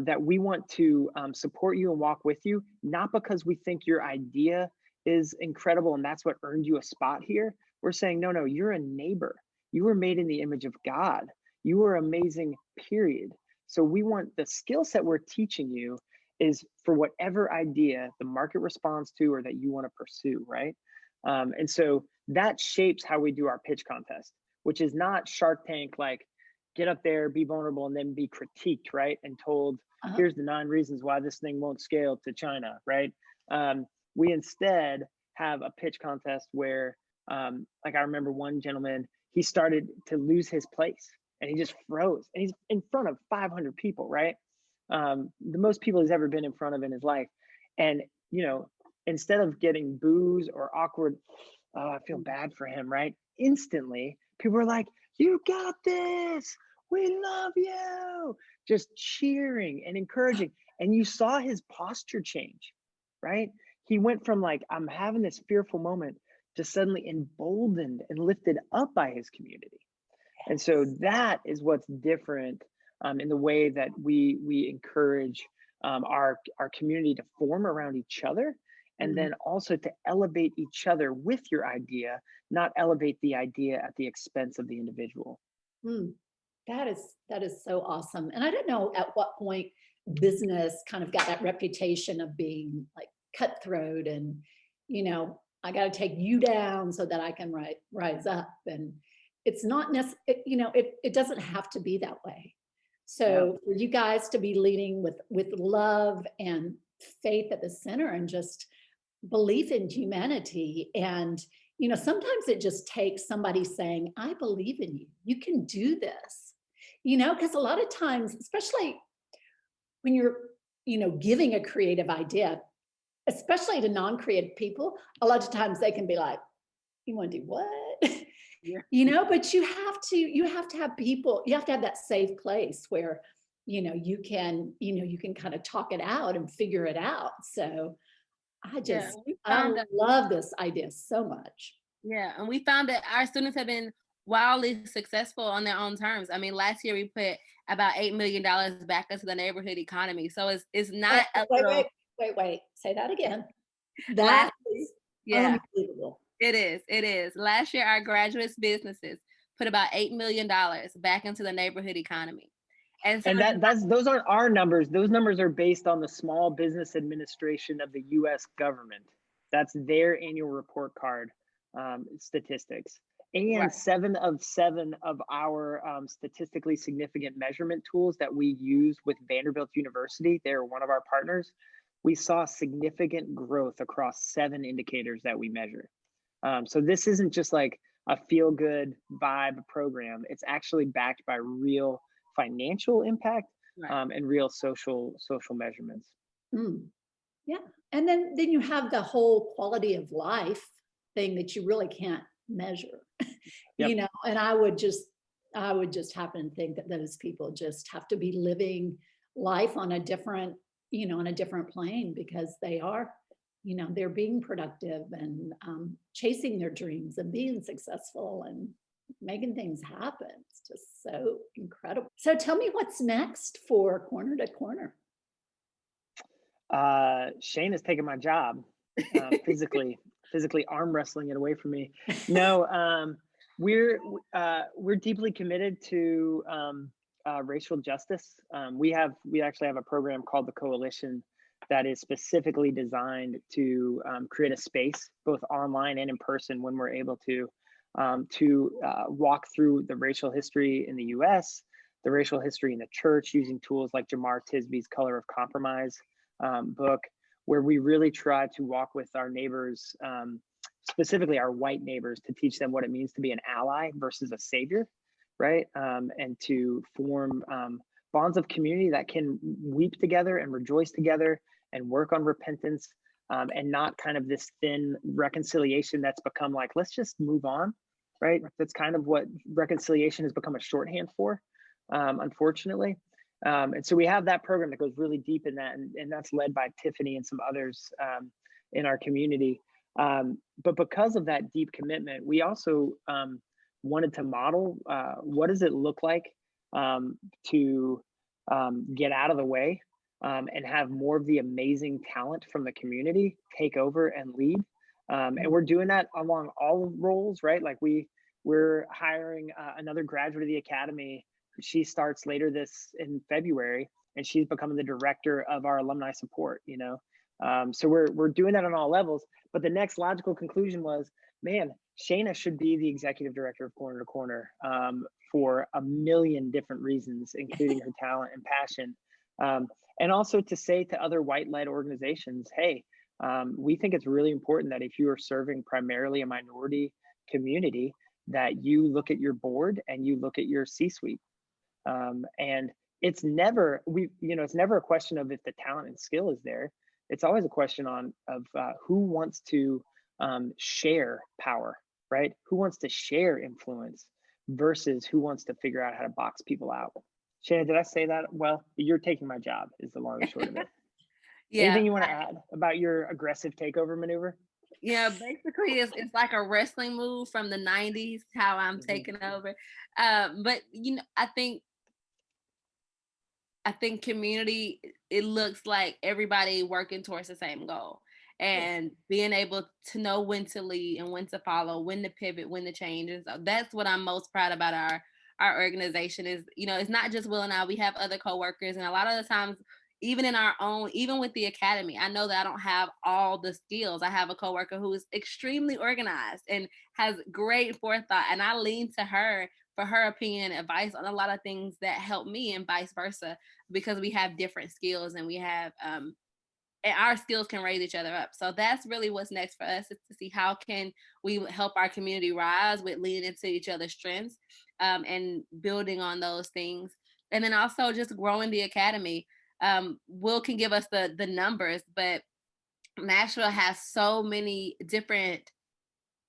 that we want to support you and walk with you, not because we think your idea is incredible and that's what earned you a spot here. We're saying, no, you're a neighbor. You were made in the image of God. You are amazing, period. So we want the skill set we're teaching you is for whatever idea the market responds to or that you want to pursue, right? And so that shapes how we do our pitch contest, which is not Shark Tank, like get up there, be vulnerable, and then be critiqued, right? And told, here's the 9 reasons why this thing won't scale to China, right? We instead have a pitch contest where, like I remember one gentleman, he started to lose his place and he just froze, and he's in front of 500 people, right? The most people he's ever been in front of in his life. And, instead of getting boos or awkward, oh, I feel bad for him, right? Instantly, people were like, you got this. We love you. Just cheering and encouraging. And you saw his posture change, right? He went from like, I'm having this fearful moment, to suddenly emboldened and lifted up by his community. And so that is what's different in the way that we encourage our community to form around each other. and then also to elevate each other with your idea, not elevate the idea at the expense of the individual. Mm. That is so awesome. And I don't know at what point business kind of got that reputation of being like cutthroat and, I got to take you down so that I can rise up. And it's not necessarily, it doesn't have to be that way. So for you guys to be leading with love and faith at the center and just belief in humanity. And, sometimes it just takes somebody saying, I believe in you. You can do this, because a lot of times, especially when you're, giving a creative idea, especially to non-creative people, a lot of times they can be like, you want to do what? But you have to have people, you have to have that safe place where, you can kind of talk it out and figure it out. So I love this idea so much. Yeah, and we found that our students have been wildly successful on their own terms. I mean, last year we put about $8 million back into the neighborhood economy. So it's not Wait. Say that again. That is unbelievable. It is. Last year, our graduates businesses put about $8 million back into the neighborhood economy. And so those aren't our numbers. Those numbers are based on the Small Business Administration of the U.S. government. That's their annual report card statistics. And 7 of our statistically significant measurement tools that we use with Vanderbilt University, they're one of our partners, we saw significant growth across 7 indicators that we measure. So this isn't just like a feel-good vibe program. It's actually backed by real financial impact and real social measurements. Yeah, and then you have the whole quality of life thing that you really can't measure. And I would just happen to think that those people just have to be living life on a different plane, because they are, they're being productive and chasing their dreams and being successful and making things happen. It's just so incredible. So tell me what's next for Corner to Corner. Shane has taken my job, physically arm wrestling it away from me. No, we're deeply committed to racial justice. We actually have a program called the Coalition that is specifically designed to create a space, both online and in person, when we're able to walk through the racial history in the U.S., the racial history in the church, using tools like Jamar Tisby's Color of Compromise book, where we really try to walk with our neighbors, specifically our white neighbors, to teach them what it means to be an ally versus a savior, right? And to form bonds of community that can weep together and rejoice together and work on repentance, and not kind of this thin reconciliation that's become like, let's just move on, right? That's kind of what reconciliation has become a shorthand for, unfortunately. And so we have that program that goes really deep in that, and that's led by Tiffany and some others in our community. But because of that deep commitment, we also wanted to model what does it look like to get out of the way and have more of the amazing talent from the community take over and lead. And we're doing that along all roles, right? Like we're hiring another graduate of the academy. She starts later in February, and she's becoming the director of our alumni support, So we're doing that on all levels. But the next logical conclusion was, man, Shaina should be the executive director of Corner to Corner for a million different reasons, including her talent and passion. And also to say to other white-led organizations, hey, we think it's really important that if you are serving primarily a minority community, that you look at your board and you look at your C-suite. And it's never a question of if the talent and skill is there. It's always a question of who wants to share power, right? Who wants to share influence versus who wants to figure out how to box people out. Shaina, did I say that well? You're taking my job is the long and short of it. Yeah. Anything you want to add about your aggressive takeover maneuver? Yeah, basically it's like a wrestling move from the 90s, how I'm taking over. But I think community, it looks like everybody working towards the same goal. and being able to know when to lead and when to follow, when to pivot, when to change. And so that's what I'm most proud about our organization is, it's not just Will and I, we have other coworkers. And a lot of the times, even in our own, even with the academy, I know that I don't have all the skills. I have a coworker who is extremely organized and has great forethought. And I lean to her for her opinion and advice on a lot of things that help me and vice versa, because we have different skills and we have, and our skills can raise each other up. So that's really what's next for us, is to see how can we help our community rise with leaning into each other's strengths, and building on those things. And then also just growing the academy. Will can give us the numbers, but Nashville has so many different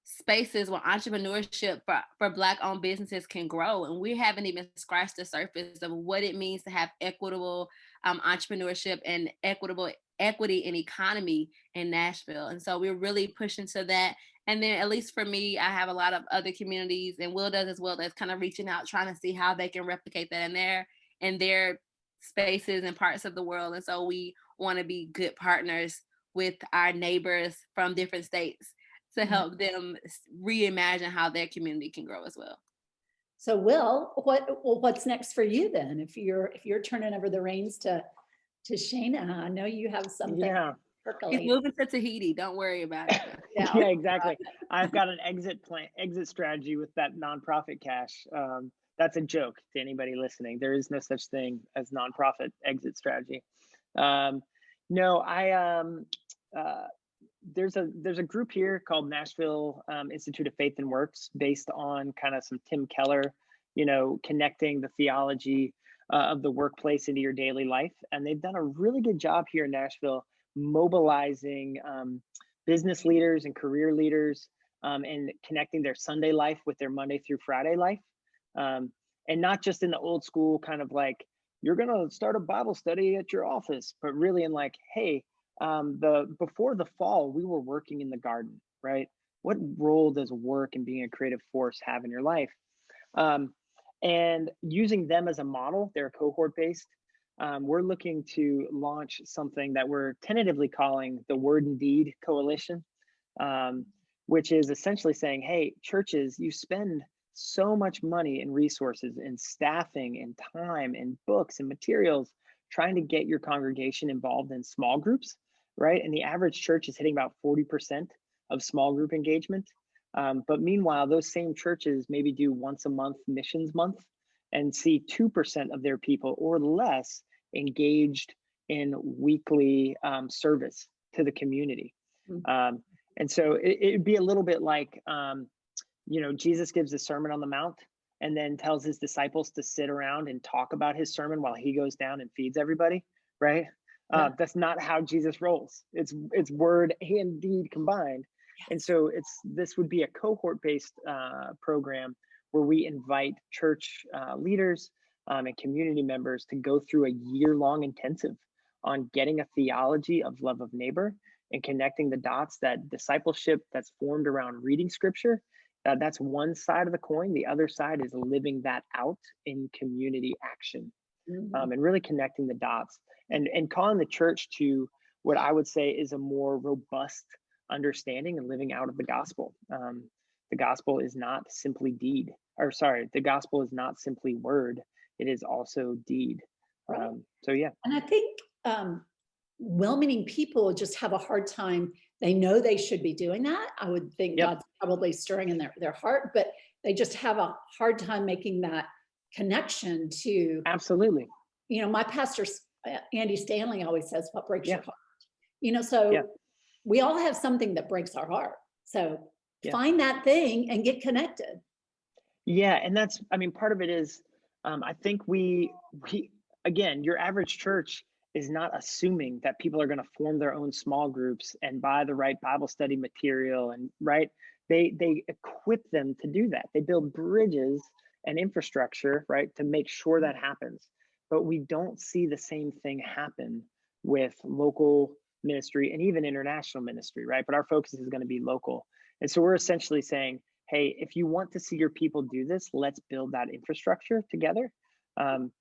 spaces where entrepreneurship for Black-owned businesses can grow. And we haven't even scratched the surface of what it means to have equitable entrepreneurship and equity in economy in Nashville. And so we're really pushing to that. And then at least for me, I have a lot of other communities, and Will does as well, that's kind of reaching out, trying to see how they can replicate that in their spaces and parts of the world. And so we want to be good partners with our neighbors from different states to help them reimagine how their community can grow as well. So Will, what's next for you then? If you're turning over the reins to Shaina, I know you have something. Yeah. He's moving to Tahiti. Don't worry about it. Yeah, exactly. I've got an exit strategy with that nonprofit cash. That's a joke to anybody listening. There is no such thing as nonprofit exit strategy. No, there's a group here called Nashville Institute of Faith and Works, based on kind of some Tim Keller, connecting the theology of the workplace into your daily life. And they've done a really good job here in Nashville, mobilizing business leaders and career leaders, and connecting their Sunday life with their Monday through Friday life. And not just in the old school kind of like, you're going to start a Bible study at your office, but really in like, hey, before the fall, we were working in the garden, right? What role does work and being a creative force have in your life? And using them as a model, they're cohort based. We're looking to launch something that we're tentatively calling the Word and Deed Coalition, which is essentially saying, hey, churches, you spend so much money and resources and staffing and time and books and materials trying to get your congregation involved in small groups, right? And the average church is hitting about 40% of small group engagement. But meanwhile, those same churches maybe do once a month missions month and see 2% of their people or less engaged in weekly service to the community. And so it'd be a little bit like, Jesus gives the Sermon on the Mount and then tells his disciples to sit around and talk about his sermon while he goes down and feeds everybody, right? That's not how Jesus rolls. It's word and deed combined. And so this would be a cohort-based program where we invite church leaders and community members to go through a year-long intensive on getting a theology of love of neighbor and connecting the dots. That discipleship that's formed around reading scripture, that's one side of the coin. The other side is living that out in community action, and really connecting the dots and calling the church to what I would say is a more robust understanding and living out of the gospel. The gospel is not simply the gospel is not simply word. It is also deed. Right. So yeah. And I think well-meaning people just have a hard time. They know they should be doing that. I would think God's probably stirring in their heart, but they just have a hard time making that connection to. Absolutely. My pastor, Andy Stanley, always says, what breaks your heart? So we all have something that breaks our heart. So find that thing and get connected. Yeah. And that's, part of it is, I think we again, your average church is not assuming that people are going to form their own small groups and buy the right Bible study material and right. They equip them to do that. They build bridges and infrastructure, right, to make sure that happens. But we don't see the same thing happen with local ministry and even international ministry, right? But our focus is going to be local. And so we're essentially saying, hey, if you want to see your people do this, let's build that infrastructure together. And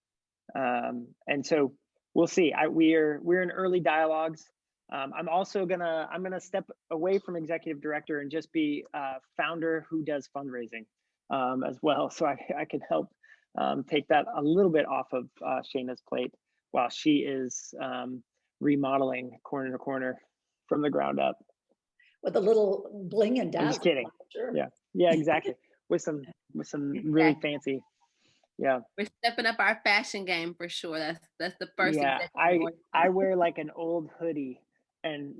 so we'll see. We're in early dialogues. I'm also I'm gonna step away from executive director and just be founder who does fundraising as well. So I can help take that a little bit off of Shaina's plate while she is remodeling Corner to Corner from the ground up. With a little bling and dazzle. I'm just kidding. Sure. Yeah, exactly. with some really fancy. Yeah. We're stepping up our fashion game for sure. That's the first. Yeah, I wear like an old hoodie and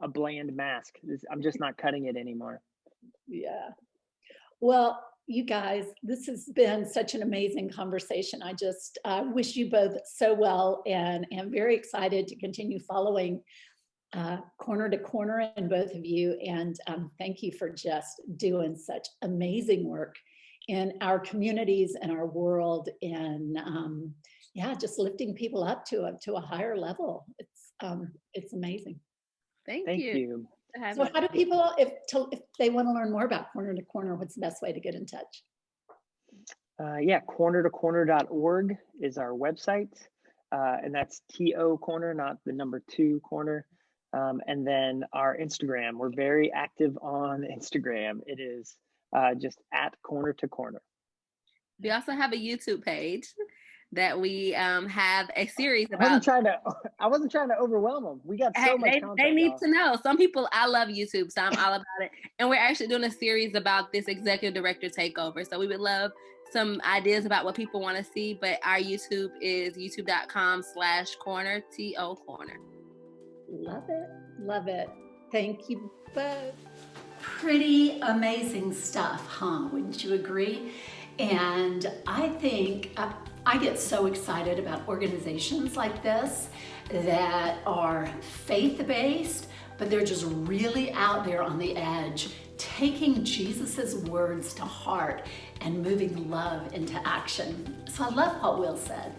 a bland mask. I'm just not cutting it anymore. Yeah. Well, you guys, this has been such an amazing conversation. I just wish you both so well, and am very excited to continue following Corner to Corner and both of you. And thank you for just doing such amazing work in our communities and our world, and just lifting people up to a higher level. It's amazing. Thank Thank you. you. So how do people, if they want to learn more about Corner to Corner, what's the best way to get in touch? cornertocorner.org is our website, and that's TO Corner, not the number 2 corner. And then our Instagram, we're very active on Instagram. It is just at Corner to Corner. We also have a YouTube page that we have a series about. I wasn't trying to overwhelm them. We got so much content. They need to know. Some people, I love YouTube, so I'm all about it. And we're actually doing a series about this executive director takeover. So we would love some ideas about what people want to see. But our YouTube is youtube.com/corner, TO Corner. Love it. Love it. Thank you both. Pretty amazing stuff, huh? Wouldn't you agree? And I think I get so excited about organizations like this that are faith-based, but they're just really out there on the edge, taking Jesus's words to heart and moving love into action. So I love what Will said.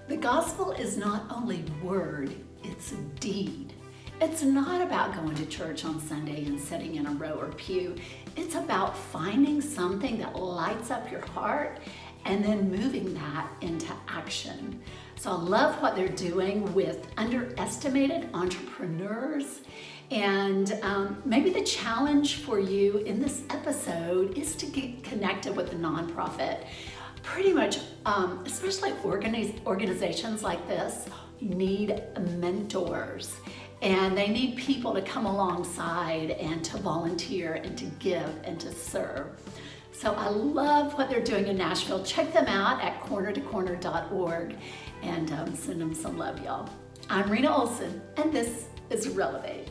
The gospel is not only word, it's a deed. It's not about going to church on Sunday and sitting in a row or pew. It's about finding something that lights up your heart and then moving that into action. So I love what they're doing with underestimated entrepreneurs. And maybe the challenge for you in this episode is to get connected with a nonprofit. Pretty much, especially organizations like this, need mentors. And they need people to come alongside and to volunteer and to give and to serve. So I love what they're doing in Nashville. Check them out at cornertocorner.org and send them some love, y'all. I'm Rena Olsen, and this is Relevate.